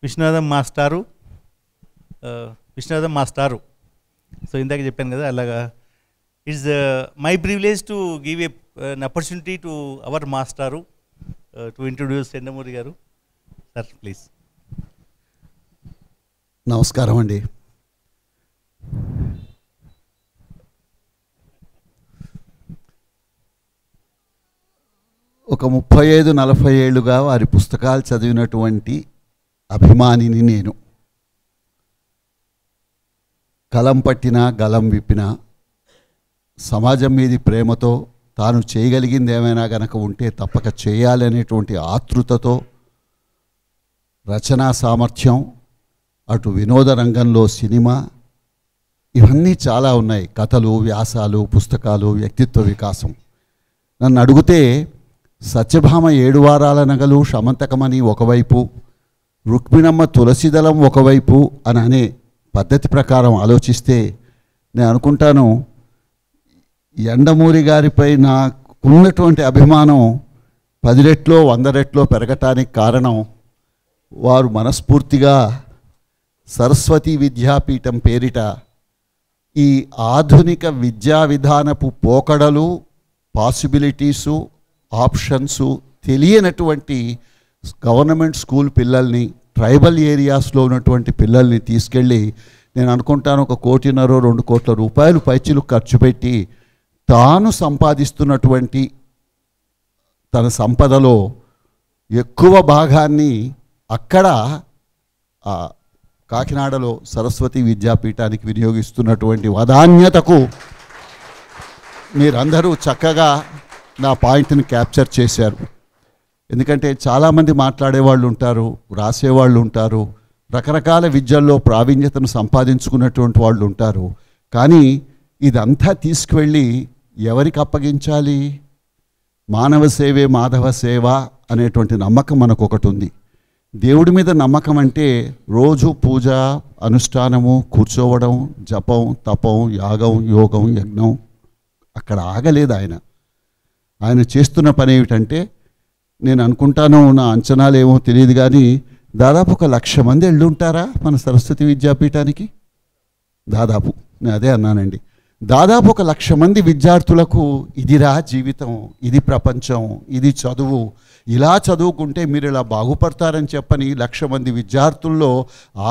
విశ్వనాథం మాస్టారు. సో ఇందాక చెప్పాను కదా, అలాగా it's my privilege to give an opportunity to our మాస్టారు టు ఇంట్రొడ్యూస్ ఎండమూరి గారు. Sir please. నమస్కారం అండి. ఒక 35-40 ఏళ్ళుగా వారి పుస్తకాలు చదివినటువంటి అభిమానిని నేను. కలం పట్టినా గలం విప్పినా సమాజం మీది ప్రేమతో తాను చేయగలిగింది ఏమైనా గనక ఉంటే తప్పక చేయాలనేటువంటి ఆతృతతో రచనా సామర్థ్యం, అటు వినోద రంగంలో సినిమా, ఇవన్నీ చాలా ఉన్నాయి. కథలు, వ్యాసాలు, పుస్తకాలు, వ్యక్తిత్వ వికాసం. నన్ను అడిగితే సత్యభామ 7 వారాల నగలు, శమంతకమని ఒకవైపు, రుక్మిణమ్మ తులసిదళం ఒకవైపు అని అనే పద్ధతి ప్రకారం ఆలోచిస్తే నేను అనుకుంటాను, యండమూరి గారిపై నాకున్నటువంటి అభిమానం 10 రెట్లో 100 రెట్లో పెరగటానికి కారణం వారు మనస్ఫూర్తిగా సరస్వతి విద్యాపీఠం పేరిట ఈ ఆధునిక విద్యా విధానపు పోకడలు, పాసిబిలిటీసు, ఆప్షన్సు తెలియనటువంటి గవర్నమెంట్ స్కూల్ పిల్లల్ని, ట్రైబల్ ఏరియాస్లో ఉన్నటువంటి పిల్లల్ని తీసుకెళ్ళి, నేను అనుకుంటాను 1.5 కోటి 2 కోట్ల రూపాయలు పైచిలు ఖర్చు పెట్టి తాను సంపాదిస్తున్నటువంటి తన సంపదలో ఎక్కువ భాగాన్ని అక్కడ కాకినాడలో సరస్వతి విద్యాపీఠానికి వినియోగిస్తున్నటువంటి వదాన్యతకు మీరందరూ చక్కగా నా పాయింట్ని క్యాప్చర్ చేశారు. ఎందుకంటే చాలామంది మాట్లాడేవాళ్ళు ఉంటారు, రాసేవాళ్ళు ఉంటారు, రకరకాల విద్యల్లో ప్రావీణ్యతను సంపాదించుకున్నటువంటి వాళ్ళు ఉంటారు. కానీ ఇదంతా తీసుకువెళ్ళి ఎవరికి అప్పగించాలి? మానవ సేవే మాధవ సేవ అనేటువంటి నమ్మకం మనకు ఒకటి ఉంది. దేవుడి మీద నమ్మకం అంటే రోజు పూజ, అనుష్ఠానము, కూర్చోవడం, జపం, తపం, యాగం, యోగం, యజ్ఞం. అక్కడ ఆగలేదు ఆయన. ఆయన చేస్తున్న పని ఏమిటంటే, నేను అనుకుంటాను, నా అంచనాలు ఏమో తెలియదు కానీ దాదాపు 1,00,000 మంది వెళ్ళుంటారా మన సరస్వతి విద్యాపీఠానికి? దాదాపు, నేను అదే అన్నానండి. దాదాపు 1,00,000 మంది విద్యార్థులకు ఇదిరా జీవితం, ఇది ప్రపంచం, ఇది చదువు, ఇలా చదువుకుంటే మీరు ఇలా బాగుపడతారని చెప్పని 1,00,000 మంది విద్యార్థుల్లో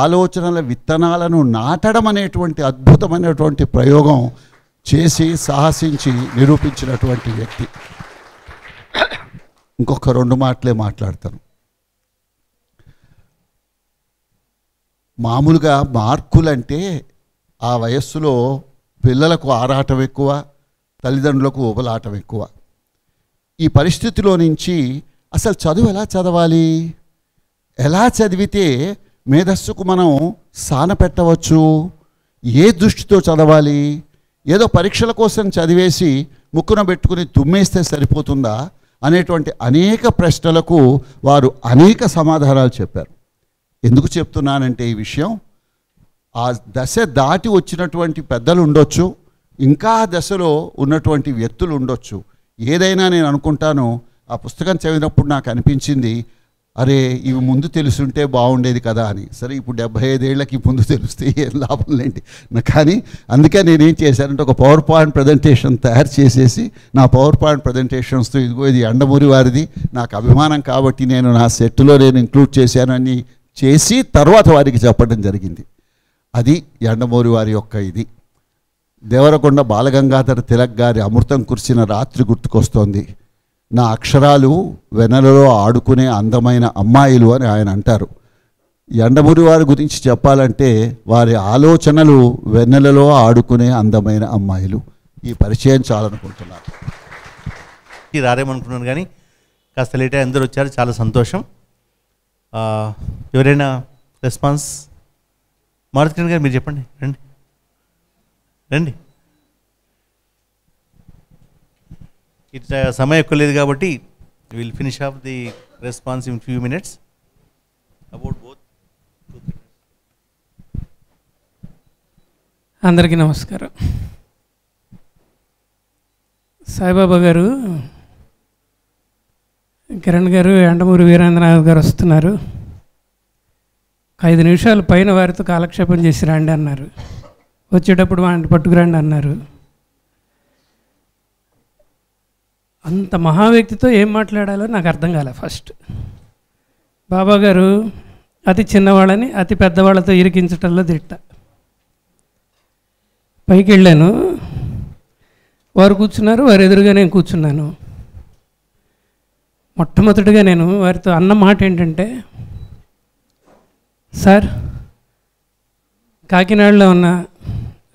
ఆలోచనల విత్తనాలను నాటడం అనేటువంటి అద్భుతమైనటువంటి ప్రయోగం చేసి సాహసించి నిరూపించినటువంటి వ్యక్తి. ఇంకొక 2 మాటలే మాట్లాడతాను. మామూలుగా మార్కులంటే ఆ వయస్సులో పిల్లలకు ఆరాటం ఎక్కువ, తల్లిదండ్రులకు ఊబలాటం ఎక్కువ. ఈ పరిస్థితిలో నుంచి అసలు చదువు ఎలా చదవాలి, ఎలా చదివితే మేధస్సుకు మనం సాన పెట్టవచ్చు, ఏ దృష్టితో చదవాలి, ఏదో పరీక్షల కోసం చదివేసి ముక్కున పెట్టుకుని తుమ్మేస్తే సరిపోతుందా అనేటువంటి అనేక ప్రశ్నలకు వారు అనేక సమాధానాలు చెప్పారు. ఎందుకు చెప్తున్నానంటే ఈ విషయం, ఆ దశ దాటి వచ్చినటువంటి పెద్దలు ఉండొచ్చు, ఇంకా ఆ దశలో ఉన్నటువంటి వ్యక్తులు ఉండొచ్చు. ఏదైనా నేను అనుకుంటాను, ఆ పుస్తకం చదివినప్పుడు నాకు అనిపించింది, అరే ఇవి ముందు తెలుసుంటే బాగుండేది కదా అని. సరే ఇప్పుడు 75 ఏళ్ళకి ముందు తెలిస్తే ఏం లాభం లేండి. కానీ అందుకే నేనేం చేశానంటే ఒక పవర్ పాయింట్ ప్రజెంటేషన్ తయారు చేసేసి, నా పవర్ పాయింట్ ప్రజెంటేషన్స్తో ఇదిగో ఇది యండమూరి వారిది, నాకు అభిమానం కాబట్టి నేను నా సెట్లో నేను ఇంక్లూడ్ చేశానని చేసి తర్వాత వారికి చెప్పడం జరిగింది. అది యండమూరి వారి యొక్క ఇది. దేవరకొండ బాలగంగాధర తిలక్ గారి అమృతం కురిసిన రాత్రి గుర్తుకొస్తోంది. నా అక్షరాలు వెన్నెలలో ఆడుకునే అందమైన అమ్మాయిలు అని ఆయన అంటారు. యండమూరి వారి గురించి చెప్పాలంటే వారి ఆలోచనలు వెన్నెలలో ఆడుకునే అందమైన అమ్మాయిలు. ఈ పరిచయం చాలనుకుంటున్నాను. రారేమనుకున్నాను కానీ కాస్త లేట్ అయ్యి అందరూ వచ్చారు, చాలా సంతోషం. ఎవరైనా రెస్పాన్స్? మారుతి కిరణ్ గారు మీరు చెప్పండి. రండి రండి. ఇట్లా సమయం ఎక్కువ లేదు కాబట్టి will finish off the response in few minutes about both. అందరికీ నమస్కారం. సాయిబాబా గారు, కిరణ్ గారు, యండమూరి వీరేంద్రనాథ్ గారు వస్తున్నారు. 5 నిమిషాలు పైన వారితో కాలక్షేపం చేసి రండి అన్నారు. వచ్చేటప్పుడు వాడిని పట్టుకురండి అన్నారు. అంత మహా వ్యక్తితో ఏం మాట్లాడాలో నాకు అర్థం కాలే. ఫస్ట్ బాబా గారు అతి చిన్నవాళ్ళని అతి పెద్దవాళ్ళతో ఇరికించటంలో దిట్ట. పైకి వెళ్ళాను, వారు కూర్చున్నారు, వారు ఎదురుగా నేను కూర్చున్నాను. మొట్టమొదటిగా నేను వారితో అన్న మాట ఏంటంటే, సార్, కాకినాడలో ఉన్న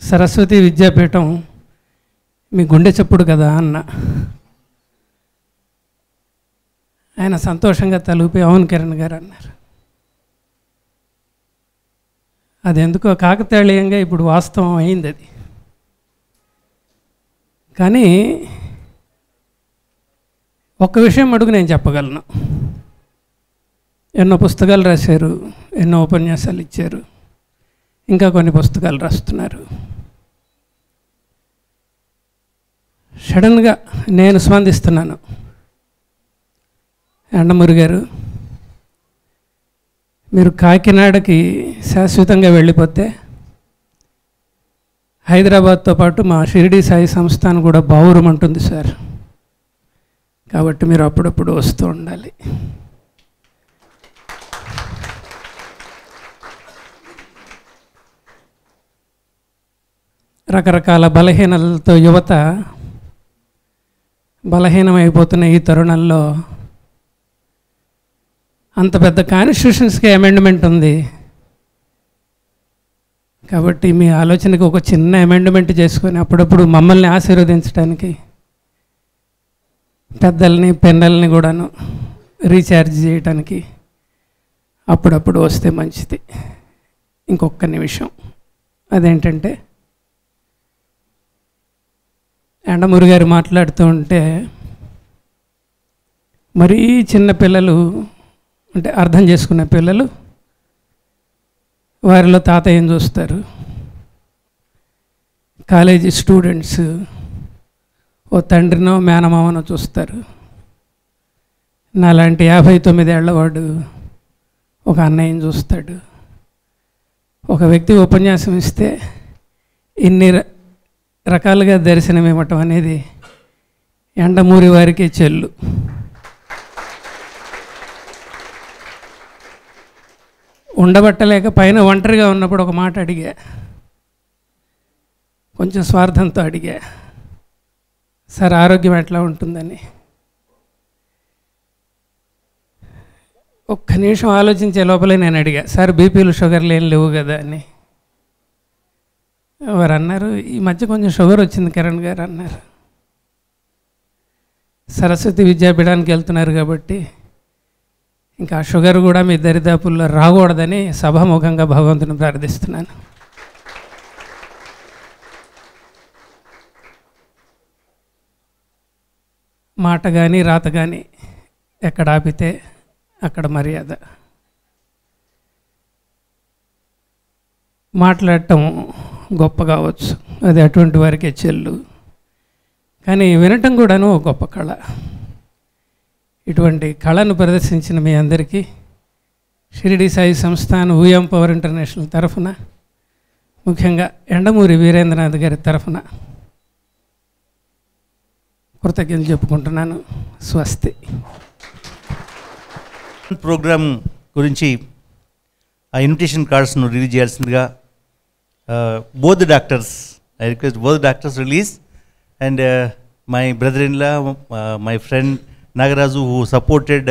సరస్వతి విద్యాపీఠం మీ గుండె చప్పుడు కదా అన్న. ఆయన సంతోషంగా తలూపి అవును కిరణ్ గారు అన్నారు. అది ఎందుకో కాకతాళీయంగా ఇప్పుడు వాస్తవం అయింది అది. కానీ ఒక్క విషయం అడుగు నేను చెప్పగలను. ఎన్నో పుస్తకాలు రాశారు, ఎన్నో ఉపన్యాసాలు ఇచ్చారు, ఇంకా కొన్ని పుస్తకాలు రాస్తున్నారు. సడన్గా నేను స్పందిస్తున్నాను, యండమూరి గారు మీరు కాకినాడకి శాశ్వతంగా వెళ్ళిపోతే హైదరాబాద్తో పాటు మా షిరిడి సాయి సంస్థానం కూడా బావురమంటుంది సార్. కాబట్టి మీరు అప్పుడప్పుడు వస్తూ ఉండాలి. రకరకాల బలహీనతలతో యువత బలహీనమైపోతున్న ఈ తరుణంలో అంత పెద్ద కాన్స్టిట్యూషన్స్కి అమెండ్మెంట్ ఉంది. కాబట్టి మీ ఆలోచనకి ఒక చిన్న అమెండ్మెంట్ చేసుకొని అప్పుడప్పుడు మమ్మల్ని ఆశీర్వదించడానికి పెద్దల్ని పెన్నల్ని కూడాను రీఛార్జ్ చేయడానికి అప్పుడప్పుడు వస్తే మంచిది. ఇంకొక నిమిషం, అదేంటంటే యండమూరి గారు మాట్లాడుతూ ఉంటే మరీ చిన్న పిల్లలు అంటే అర్థం చేసుకునే పిల్లలు వారిలో తాతయ్యని చూస్తారు. కాలేజీ స్టూడెంట్స్ ఓ తండ్రినో మేనమామనో చూస్తారు. నాలాంటి 59 ఏళ్ల వాడు ఒక అన్నయ్యని చూస్తాడు. ఒక వ్యక్తి ఉపన్యాసం ఇస్తే ఇన్ని రకాలుగా దర్శనం ఇవ్వటం అనేది యండమూరి వారికి చెల్లు. ఉండబట్టలేక పైన ఒంటరిగా ఉన్నప్పుడు ఒక మాట అడిగా, కొంచెం స్వార్థంతో అడిగా, సార్ ఆరోగ్యం ఎట్లా ఉంటుందని. ఒక్క నిమిషం ఆలోచించే లోపలే నేను అడిగా, సార్ బీపీలు షుగర్లు ఏం లేవు కదా అని. వారు అన్నారు, ఈ మధ్య కొంచెం షుగర్ వచ్చింది కిరణ్ గారు అన్నారు. సరస్వతి విద్యాపీఠానికి వెళ్తున్నారు కాబట్టి ఇంకా షుగర్ కూడా మీ దరిదాపుల్లో రాకూడదని సభాముఖంగా భగవంతుని ప్రార్థిస్తున్నాను. మాట కానీ రాత కానీ ఎక్కడ ఆపితే అక్కడ మర్యాద. మాట్లాడటం గొప్ప కావచ్చు, అది అటువంటి వారికే చెల్లు. కానీ వినటం కూడాను గొప్ప కళ. ఇటువంటి కళను ప్రదర్శించిన మీ అందరికీ షిరిడి సాయి సంస్థాన్ ఊయం పవర్ ఇంటర్నేషనల్ తరఫున, ముఖ్యంగా యండమూరి వీరేంద్రనాథ్ గారి తరఫున కృతజ్ఞతలు చెప్పుకుంటున్నాను. స్వస్తి. ప్రోగ్రామ్ గురించి ఆ ఇన్విటేషన్ కార్డ్స్ను రిలీజ్ చేయాల్సిందిగా both the doctors, I request both doctors release, and my brother-in-law, my friend Nagaraju, who supported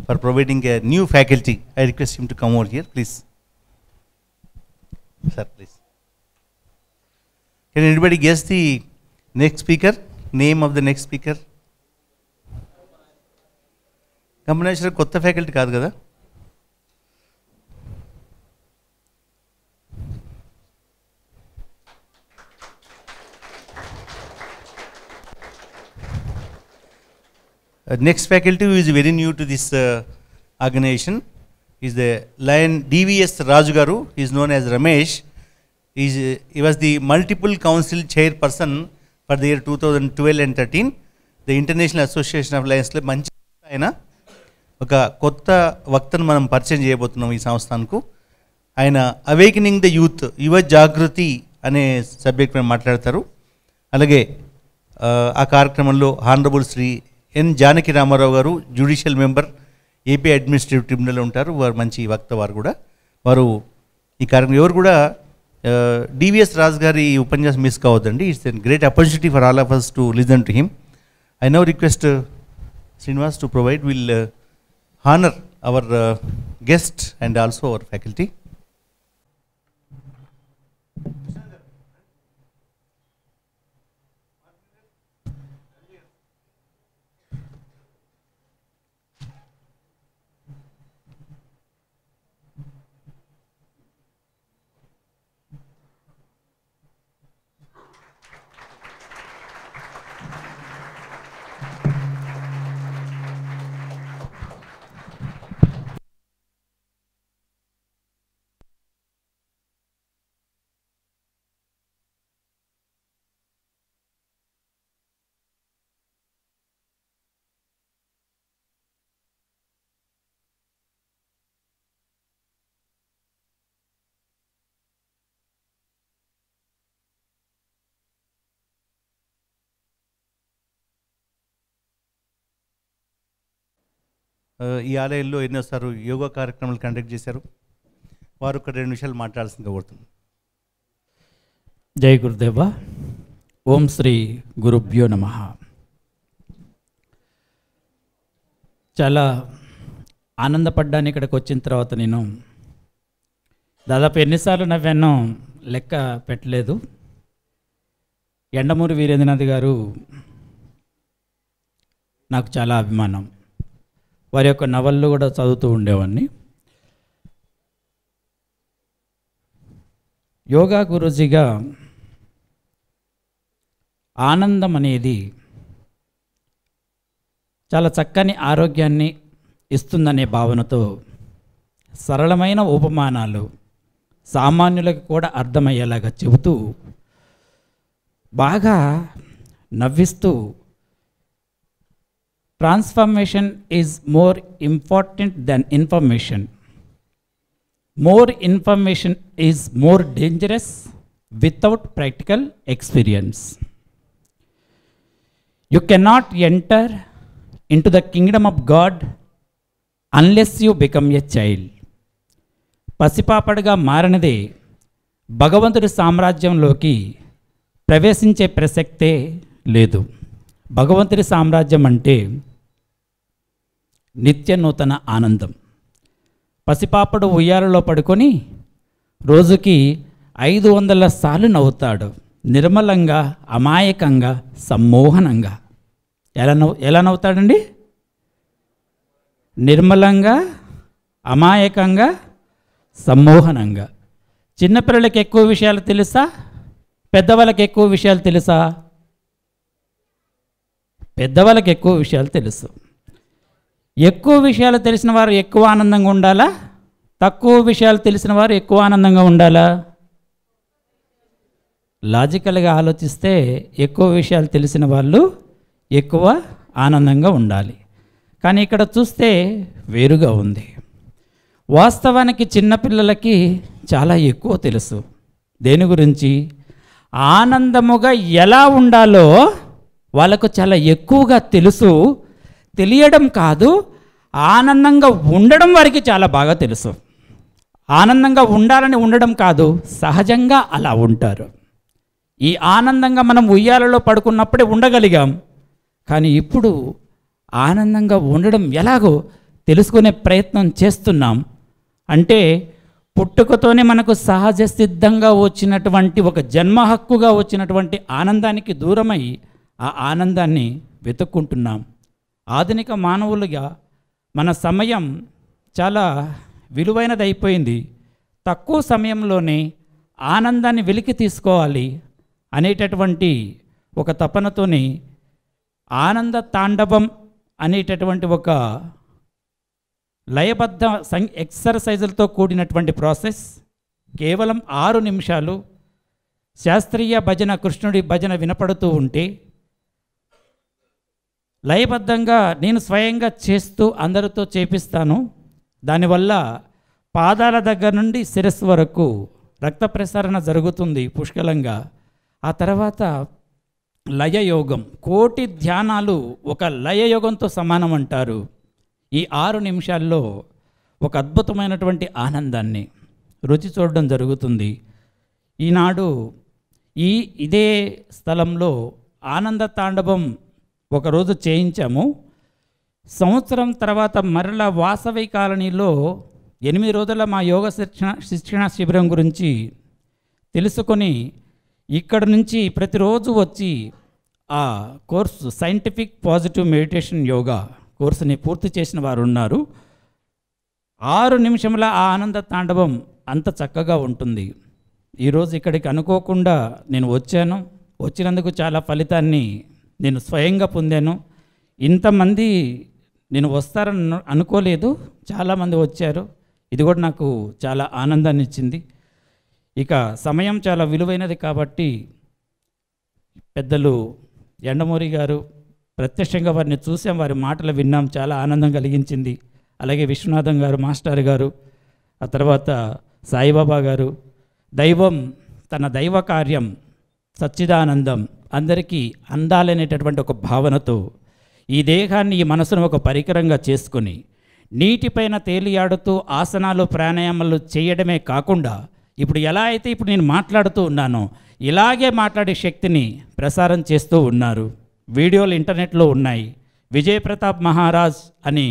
for providing a new faculty, I request him to come over here, please. Sir, please. Can anybody guess the next speaker? Name of the next speaker? Combination kotta faculty kaadu kada. Next faculty who is very new to this organization is the Lion DVS Raju Garu. He is known as Ramesh. He was the multiple council chairperson for the year 2012 and 13. The International Association of Lions Club మంచి ఆయన ఒక కొత్త వక్తను మనం పరిచయం చేయబోతున్నాం ఈ సంస్థకు. ఆయన అవేకనింగ్ ద యూత్, యువ జాగృతి అనే సబ్జెక్ట్ మీద మాట్లాడతారు. అలాగే ఆ కార్యక్రమంలో హానరబుల్ శ్రీ ఎన్ జానకి రామారావు గారు, judicial member, AP administrative tribunal ఉంటారు. వారు మంచి వక్త. వారు ఈ కార్యక్రమం ఎవరు కూడా డివిఎస్ రాజ్ గారి ఉపన్యాసం మిస్ కావద్దండి. It's an great opportunity for all of us to listen to him. I now request Srinivas to provide. Will honor our guest and also our faculty. ఈ ఆలయంలో ఎన్నోసార్లు యోగా కార్యక్రమాలు కండక్ట్ చేశారు. వారు ఒక 2 నిమిషాలు మాట్లాడాల్సిందిగా కోరుతున్నాను. జై గురుదేవ. ఓం శ్రీ గురుభ్యో నమః. చాలా ఆనందపడ్డాను ఇక్కడికి వచ్చిన తర్వాత. నేను దాదాపు ఎన్నిసార్లు నవ్వానో లెక్క పెట్టలేదు. యండమూరి వీరేంద్రనాథ్ గారు నాకు చాలా అభిమానం. వారి యొక్క నవళ్ళు కూడా చదువుతూ ఉండేవాడిని. యోగా గురూజీగా ఆనందం అనేది చాలా చక్కని ఆరోగ్యాన్ని ఇస్తుందనే భావనతో సరళమైన ఉపమానాలు సామాన్యులకు కూడా అర్థమయ్యేలాగా చెబుతూ బాగా నవ్విస్తూ transformation is more important than information. More information is more dangerous without practical experience. You cannot enter into the kingdom of God unless you become a child. పసిపాపడిగా మారనిదే భగవంతుడి సామ్రాజ్యంలోకి ప్రవేశించే ప్రసక్తే లేదు. భగవంతుడి సామ్రాజ్యం అంటే నిత్య నూతన ఆనందం. పసిపాపడు ఉయ్యాలలో పడుకొని రోజుకి 500 సార్లు నవ్వుతాడు, నిర్మలంగా, అమాయకంగా, సమ్మోహనంగా. ఎలా నవ్వుతాడండి? నిర్మలంగా, అమాయకంగా, సమ్మోహనంగా. చిన్నపిల్లలకి ఎక్కువ విషయాలు తెలుసా? పెద్దవాళ్ళకి ఎక్కువ విషయాలు తెలుసా? పెద్దవాళ్ళకి ఎక్కువ విషయాలు తెలుసు. ఎక్కువ విషయాలు తెలిసిన వారు ఎక్కువ ఆనందంగా ఉండాలా? తక్కువ విషయాలు తెలిసిన వారు ఎక్కువ ఆనందంగా ఉండాలా? లాజికల్గా ఆలోచిస్తే ఎక్కువ విషయాలు తెలిసిన వాళ్ళు ఎక్కువ ఆనందంగా ఉండాలి. కానీ ఇక్కడ చూస్తే వేరుగా ఉంది. వాస్తవానికి చిన్నపిల్లలకి చాలా ఎక్కువ తెలుసు. దేని గురించి? ఆనందముగా ఎలా ఉండాలో వాళ్ళకు చాలా ఎక్కువగా తెలుసు. తెలియడం కాదు, ఆనందంగా ఉండడం వారికి చాలా బాగా తెలుసు. ఆనందంగా ఉండాలని ఉండడం కాదు, సహజంగా అలా ఉంటారు. ఈ ఆనందంగా మనం ఉయ్యాలలో పడుకున్నప్పుడే ఉండగలిగాం. కానీ ఇప్పుడు ఆనందంగా ఉండడం ఎలాగో తెలుసుకునే ప్రయత్నం చేస్తున్నాం. అంటే పుట్టుకతోనే మనకు సహజ సిద్ధంగా వచ్చినటువంటి ఒక జన్మ హక్కుగా వచ్చినటువంటి ఆనందానికి దూరమై ఆ ఆనందాన్ని వెతుక్కుంటున్నాం. ఆధునిక మానవులుగా మన సమయం చాలా విలువైనది అయిపోయింది. తక్కువ సమయంలోనే ఆనందాన్ని వెలికి తీసుకోవాలి అనేటటువంటి ఒక తపనతోని ఆనంద తాండవం అనేటటువంటి ఒక లయబద్ధ ఎక్సర్సైజులతో కూడినటువంటి ప్రాసెస్. కేవలం 6 నిమిషాలు శాస్త్రీయ భజన, కృష్ణుడి భజన వినపడుతూ ఉంటే లయబద్ధంగా నేను స్వయంగా చేస్తూ అందరితో చేపిస్తాను. దానివల్ల పాదాల దగ్గర నుండి శిరస్సు వరకు రక్త ప్రసరణ జరుగుతుంది పుష్కలంగా. ఆ తర్వాత లయయోగం, కోటి ధ్యానాలు ఒక లయయోగంతో సమానం అంటారు. ఈ 6 నిమిషాల్లో ఒక అద్భుతమైనటువంటి ఆనందాన్ని రుచి చూడడం జరుగుతుంది. ఈనాడు ఇదే స్థలంలో ఆనంద తాండవం ఒకరోజు చేయించాము. సంవత్సరం తర్వాత మరలా వాసవి కాలనీలో 8 రోజుల మా యోగ శిక్షణ శిబిరం గురించి తెలుసుకొని ఇక్కడ నుంచి ప్రతిరోజు వచ్చి ఆ course scientific positive meditation yoga కోర్సుని పూర్తి చేసిన వారు ఉన్నారు. 6 నిమిషముల ఆ ఆనంద తాండవం అంత చక్కగా ఉంటుంది. ఈరోజు ఇక్కడికి అనుకోకుండా నేను వచ్చాను. వచ్చినందుకు చాలా ఫలితాన్ని నేను స్వయంగా పొందాను. ఇంతమంది నేను వస్తారని అనుకోలేదు, చాలామంది వచ్చారు. ఇది కూడా నాకు చాలా ఆనందాన్ని ఇచ్చింది. ఇక సమయం చాలా విలువైనది కాబట్టి పెద్దలు ఎండమూరి గారు ప్రత్యక్షంగా వారిని చూసాం, వారి మాటలు విన్నాం, చాలా ఆనందం కలిగించింది. అలాగే విశ్వనాథం గారు మాస్టర్ గారు, ఆ తర్వాత సాయిబాబా గారు. దైవం తన దైవ కార్యం సచ్చిదానందం అందరికీ అందాలనేటటువంటి ఒక భావనతో ఈ దేహాన్ని ఈ మనసును ఒక పరికరంగా చేసుకొని నీటిపైన తేలియాడుతూ ఆసనాలు ప్రాణాయామాలు చేయడమే కాకుండా ఇప్పుడు ఎలా అయితే ఇప్పుడు నేను మాట్లాడుతూ ఉన్నానో ఇలాగే మాట్లాడే శక్తిని ప్రసారం చేస్తూ ఉన్నారు. వీడియోలు ఇంటర్నెట్లో ఉన్నాయి. విజయ్ ప్రతాప్ మహారాజ్ అని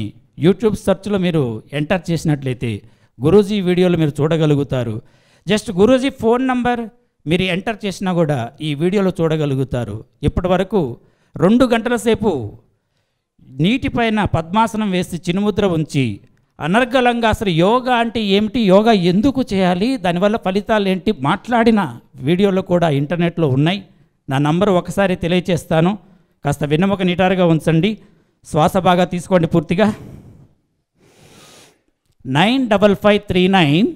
యూట్యూబ్ సెర్చ్లో మీరు ఎంటర్ చేసినట్లయితే గురూజీ వీడియోలు మీరు చూడగలుగుతారు. జస్ట్ గురూజీ ఫోన్ నంబర్ మీరు ఎంటర్ చేసినా కూడా ఈ వీడియోలో చూడగలుగుతారు. ఇప్పటి వరకు 2 గంటల సేపు నీటిపైన పద్మాసనం వేసి చినుముద్ర ఉంచి అనర్గళంగా అసలు యోగా అంటే ఏమిటి, యోగా ఎందుకు చేయాలి, దానివల్ల ఫలితాలు ఏంటి మాట్లాడిన వీడియోలు కూడా ఇంటర్నెట్లో ఉన్నాయి. నా నంబర్ ఒకసారి తెలియచేస్తాను, కాస్త వెన్నెముక నిటారుగా ఉంచండి, శ్వాస బాగా తీసుకోండి పూర్తిగా. 95539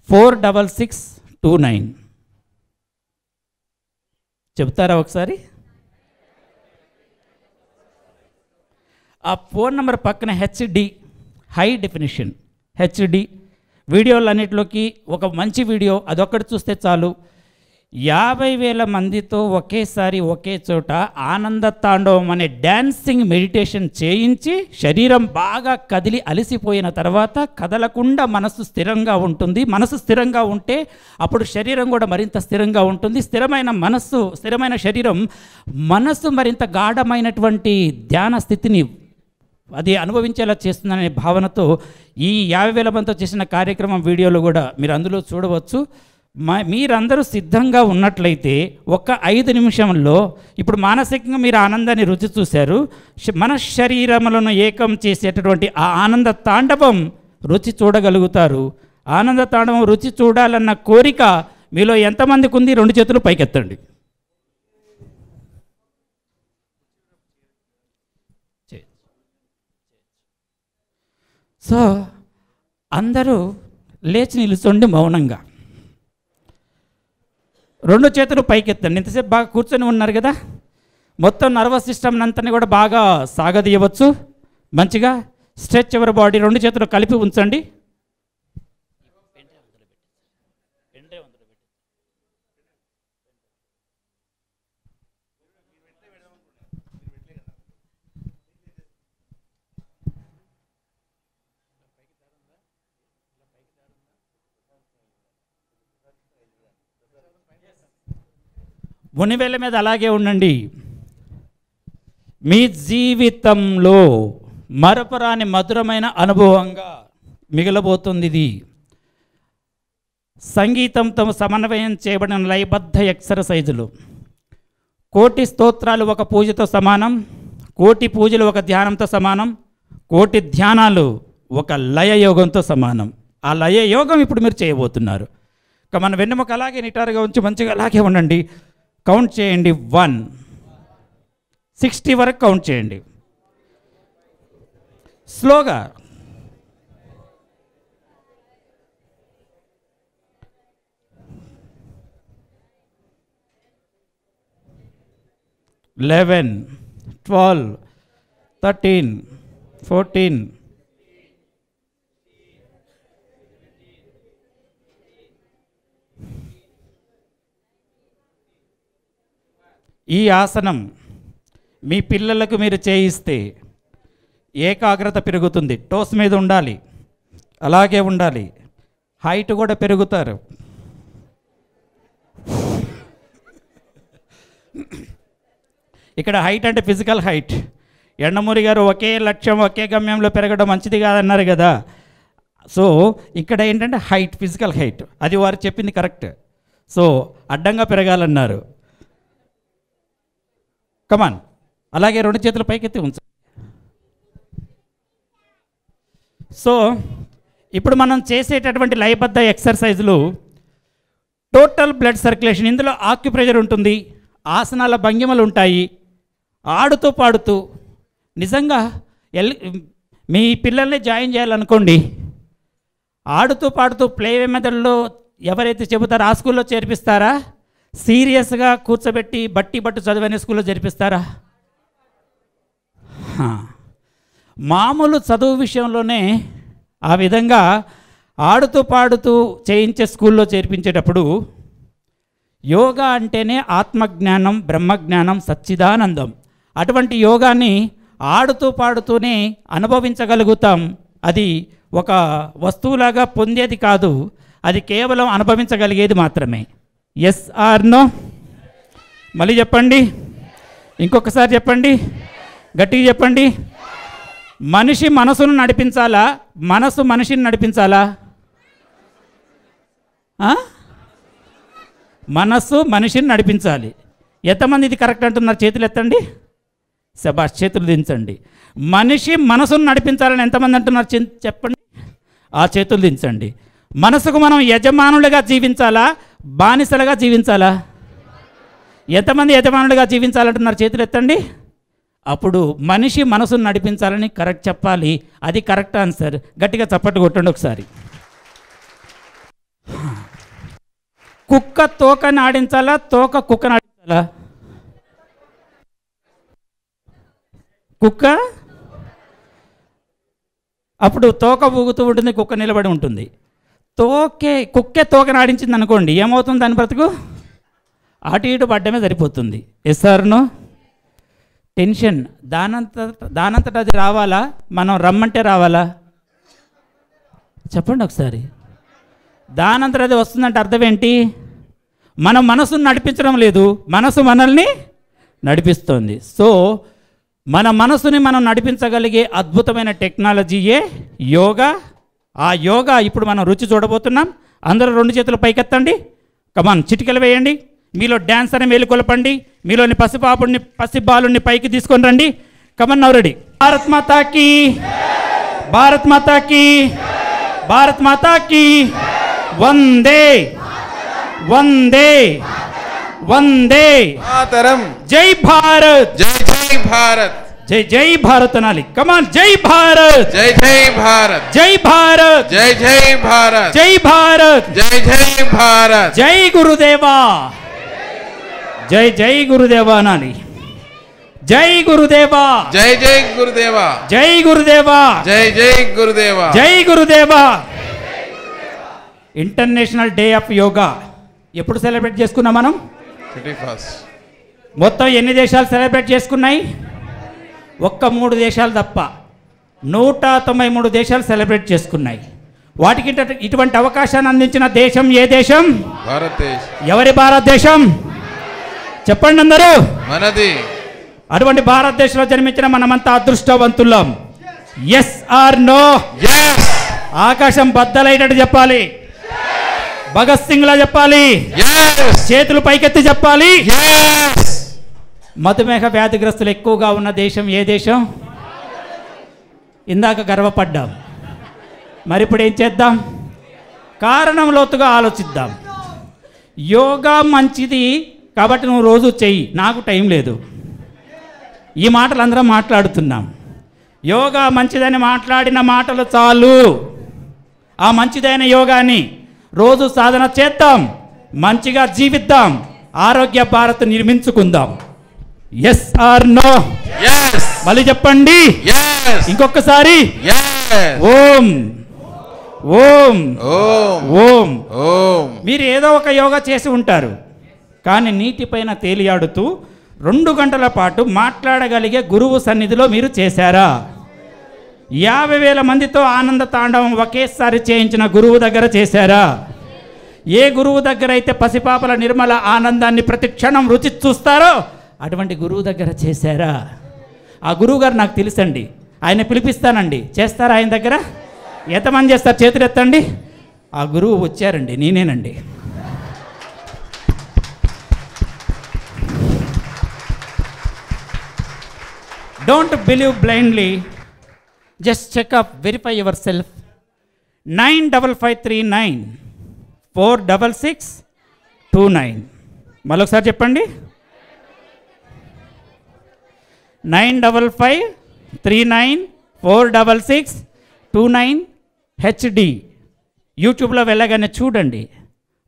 46629 చెప్తారా ఒకసారి? ఆ ఫోన్ నెంబర్ పక్కన హెచ్డి హై డెఫినిషన్ హెచ్డి వీడియోలన్నిటిలోకి ఒక మంచి వీడియో అదొక్కటి చూస్తే చాలు. 50,000 మందితో ఒకేసారి ఒకే చోట ఆనంద తాండవం అనే డ్యాన్సింగ్ మెడిటేషన్ చేయించి శరీరం బాగా కదిలి అలసిపోయిన తర్వాత కదలకుండా మనసు స్థిరంగా ఉంటుంది. మనసు స్థిరంగా ఉంటే అప్పుడు శరీరం కూడా మరింత స్థిరంగా ఉంటుంది. స్థిరమైన మనస్సు, స్థిరమైన శరీరం, మనస్సు మరింత గాఢమైనటువంటి ధ్యాన స్థితిని అది అనుభవించేలా చేస్తుందనే భావనతో ఈ 50,000 మందితో చేసిన కార్యక్రమం వీడియోలు కూడా మీరు అందులో చూడవచ్చు. మీరందరూ సిద్ధంగా ఉన్నట్లయితే ఒక 5 నిమిషంలో ఇప్పుడు మానసికంగా మీరు ఆనందాన్ని రుచి చూశారు. మన శరీరములను ఏకం చేసేటటువంటి ఆ ఆనంద తాండవం రుచి చూడగలుగుతారు. ఆనంద తాండవం రుచి చూడాలన్న కోరిక మీలో ఎంతమందికి ఉంది? 2 చేతులు పైకెత్తండి. సో అందరూ లేచి నిలుచోండి మౌనంగా. 2 చేతులు పైకెత్తండి. ఇంతసేపు బాగా కూర్చొని ఉన్నారు కదా, మొత్తం నర్వస్ సిస్టమ్ అంతా కూడా బాగా సాగదీయవచ్చు. మంచిగా స్ట్రెచ్ ఎవరి బాడీ. 2 చేతులు కలిపి ఉంచండి. మునివేళ్ళ మీద అలాగే ఉండండి. మీ జీవితంలో మరపురాని మధురమైన అనుభవంగా మిగలబోతుంది ఇది. సంగీతంతో సమన్వయం చేయబడిన లయబద్ధ ఎక్సర్సైజులు. కోటి స్తోత్రాలు ఒక పూజతో సమానం, కోటి పూజలు ఒక ధ్యానంతో సమానం, కోటి ధ్యానాలు ఒక లయయోగంతో సమానం. ఆ లయయోగం ఇప్పుడు మీరు చేయబోతున్నారు. ఇక మన వెన్నెముక అలాగే నిటారుగా ఉంచి మంచిగా అలాగే ఉండండి. కౌంట్ చేయండి. 1 60 వరకు కౌంట్ చేయండి స్లోగా. 11 12 13 14 ఈ ఆసనం మీ పిల్లలకు మీరు చేయిస్తే ఏకాగ్రత పెరుగుతుంది. టోస్ మీద ఉండాలి, అలాగే ఉండాలి. హైట్ కూడా పెరుగుతారు. ఇక్కడ హైట్ అంటే ఫిజికల్ హైట్. ఎండమూరి గారు ఒకే లక్ష్యం ఒకే గమ్యంలో పెరగడం మంచిది కాదన్నారు కదా. సో ఇక్కడ ఏంటంటే హైట్, ఫిజికల్ హైట్, అది వారు చెప్పింది కరెక్ట్. సో అడ్డంగా పెరగాలన్నారు. కమాన్, అలాగే 2 చేతుల పైకెత్తి ఉంచండి. సో ఇప్పుడు మనం చేసేటటువంటి లయబద్ధ ఎక్సర్సైజులు టోటల్ బ్లడ్ సర్క్యులేషన్. ఇందులో ఆక్యుప్రెషర్ ఉంటుంది, ఆసనాల భంగిమలు ఉంటాయి. ఆడుతూ పాడుతూ నిజంగా మీ పిల్లల్ని జాయిన్ చేయాలనుకోండి, ఆడుతూ పాడుతూ ప్లేవే మెథడ్లో ఎవరైతే చెబుతారో ఆ స్కూల్లో చేర్పిస్తారా? సీరియస్గా కూర్చోబెట్టి బట్టు చదువనే స్కూల్లో చేర్పిస్తారా? మామూలు చదువు విషయంలోనే ఆ విధంగా ఆడుతూ పాడుతూ చేయించే స్కూల్లో చేర్పించేటప్పుడు యోగా అంటేనే ఆత్మజ్ఞానం, బ్రహ్మజ్ఞానం, సచ్చిదానందం. అటువంటి యోగాన్ని ఆడుతూ పాడుతూనే అనుభవించగలుగుతాం. అది ఒక వస్తువులాగా పొందేది కాదు, అది కేవలం అనుభవించగలిగేది మాత్రమే. Yes or no? మళ్ళీ చెప్పండి, ఇంకొకసారి చెప్పండి, గట్టిగా చెప్పండి. మనిషి మనసును నడిపించాలా, మనసు మనిషిని నడిపించాలా? మనస్సు మనిషిని నడిపించాలి. ఎంతమంది ఇది కరెక్ట్ అంటున్నారు? చేతులు ఎత్తండి. శభాష్, చేతులు దించండి. మనిషి మనసును నడిపించాలని ఎంతమంది అంటున్నారు? చెప్పండి. ఆ చేతులు దించండి. మనసుకు మనం యజమానులుగా జీవించాలా, బానిసలుగా జీవించాలా? ఎంతమంది యజమానులుగా జీవించాలంటున్నారు? చేతులు ఎత్తండి. అప్పుడు మనిషి మనసును నడిపించాలని కరెక్ట్ చెప్పాలి. అది కరెక్ట్ ఆన్సర్. గట్టిగా చప్పట్లు కొట్టండి ఒకసారి. కుక్క తోకని ఆడించాలా, తోక కుక్కని ఆడించాలా? కుక్క అప్పుడు తోక ఊగుతూ ఉంటుంది, కుక్క నిలబడి ఉంటుంది. కుక్కే తోకని ఆడించింది అనుకోండి, ఏమవుతుంది? దాని బ్రతుకు అటు ఇటు పడ్డమే సరిపోతుంది. Yes or no? టెన్షన్ దానంతట అది రావాలా, మనం రమ్మంటే రావాలా? చెప్పండి ఒకసారి. దానంతట అది వస్తుందంటే అర్థం ఏంటి? మనం మనసును నడిపించడం లేదు, మనసు మనల్ని నడిపిస్తుంది. సో మన మనసుని మనం నడిపించగలిగే అద్భుతమైన టెక్నాలజీయే యోగా. ఆ యోగా ఇప్పుడు మనం రుచి చూడబోతున్నాం. అందరూ 2 చేతులు పైకెత్తండి. కమాన్, చిటికలు వేయండి. మీలో డ్యాన్స్ అని మేలుకొలపండి. మీలోని పసిబాలుని పైకి తీసుకొని రండి. Come on, now ready. భారత్ మాతాకి, భారత్ మాతాకి, భారత్ మాతాకి వందే వందే వందే మాతరం. జై భారత్, జై జై భారత్, జై జై భారత్ అనాలి. కమాన్, జై భారత్, జై జై భారత్, జై భారత్, జై జై భారత్, జై భారత్, జై జై భారత్, జై గురుదేవా, జై జై గురుదేవా అనాలి. జై గురుదేవా, జై జై గురుదేవా, జై గురుదేవా, జై జై గురుదేవా, జై గురుదేవా. ఇంటర్నేషనల్ డే ఆఫ్ యోగా ఎప్పుడు సెలబ్రేట్ చేసుకున్నాం మనం? 31st. మొత్తం ఎన్ని దేశాలు సెలబ్రేట్ చేసుకున్నాయి? ఒక్క 3 దేశాలు తప్ప 193 దేశాలు సెలబ్రేట్ చేసుకున్నాయి. వాటికి ఇటువంటి అవకాశాన్ని అందించిన దేశం ఏ దేశం? భారతదేశం. ఎవరి భారతదేశం? చెప్పండి అందరూ. మనది. అటువంటి భారతదేశంలో జన్మించిన మనమంతా అదృష్టవంతులం. Yes or no? yes. ఆకాశం బద్దలైనట్టు చెప్పాలి, భగత్ సింగ్ లా చెప్పాలి, yes. చేతులు పైకెత్తి చెప్పాలి. yes. మధుమేహ వ్యాధిగ్రస్తులు ఎక్కువగా ఉన్న దేశం ఏ దేశం? ఇందాక గర్వపడ్డాం, మరి ఇప్పుడు ఏం చేద్దాం? కారణం లోతుగా ఆలోచిద్దాం. యోగా మంచిది కాబట్టి నువ్వు రోజు చెయ్యి, నాకు టైం లేదు. ఈ మాటలు అందరం మాట్లాడుతున్నాం. యోగా మంచిదని మాట్లాడిన మాటలు చాలు. ఆ మంచిదైన యోగాని రోజు సాధన చేద్దాం, మంచిగా జీవిద్దాం, ఆరోగ్య భారత్ నిర్మించుకుందాం. Yes or no? yes. మళ్ళీ చెప్పండి. yes. ఇంకొకసారి. yes. ఓం ఓం ఓం ఓం. ఓం. మీరు ఏదో ఒక యోగా చేసి ఉంటారు, కానీ నీటిపైన తేలియాడుతూ 2 గంటల పాటు మాట్లాడగలిగే గురువు సన్నిధిలో మీరు చేశారా? 50,000 మందితో ఆనంద తాండవం ఒకేసారి చేయించిన గురువు దగ్గర చేశారా? ఏ గురువు దగ్గర అయితే పసిపాపల నిర్మల ఆనందాన్ని ప్రతి క్షణం రుచి చూస్తారో అటువంటి గురువు దగ్గర చేశారా? ఆ గురువు గారు నాకు తెలుసండి, ఆయన పిలిపిస్తానండి, చేస్తారా ఆయన దగ్గర? ఎంతమంది చేస్తారు? చేతులు ఎత్తండి. ఆ గురువు వచ్చారండి, నేనేనండి. Don't believe blindly, just check up, verify yourself. 9553946629. మరొకసారి చెప్పండి. 9553946629 HD. యూట్యూబ్లో వెళ్ళగానే చూడండి,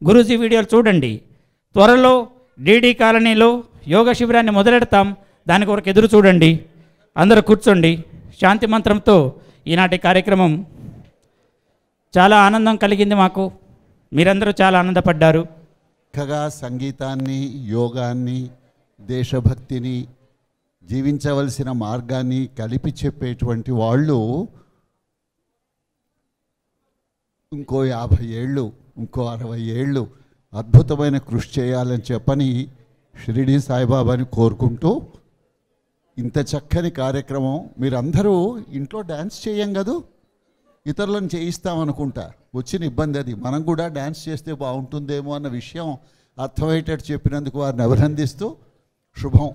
గురూజీ వీడియోలు చూడండి. త్వరలో డీడీ కాలనీలో యోగ శిబిరాన్ని మొదలెడతాం, దాని కొరకు ఎదురు చూడండి. అందరూ కూర్చోండి. శాంతి మంత్రంతో ఈనాటి కార్యక్రమం చాలా ఆనందం కలిగింది మాకు. మీరందరూ చాలా ఆనందపడ్డారు. చక్కగా సంగీతాన్ని, యోగాన్ని, దేశభక్తిని, జీవించవలసిన మార్గాన్ని కలిపి చెప్పేటువంటి వాళ్ళు ఇంకో 50 ఏళ్ళు, ఇంకో 60 ఏళ్ళు అద్భుతమైన కృషి చేయాలని చెప్పని షిరిడి సాయిబాబాని కోరుకుంటూ, ఇంత చక్కని కార్యక్రమం మీరందరూ ఇంట్లో డ్యాన్స్ చేయం కదూ, ఇతరులను చేయిస్తామనుకుంటా. వచ్చిన ఇబ్బంది అది. మనం కూడా డ్యాన్స్ చేస్తే బాగుంటుందేమో అన్న విషయం అర్థమయ్యేటట్టు చెప్పినందుకు వారిని అభినందిస్తూ శుభం.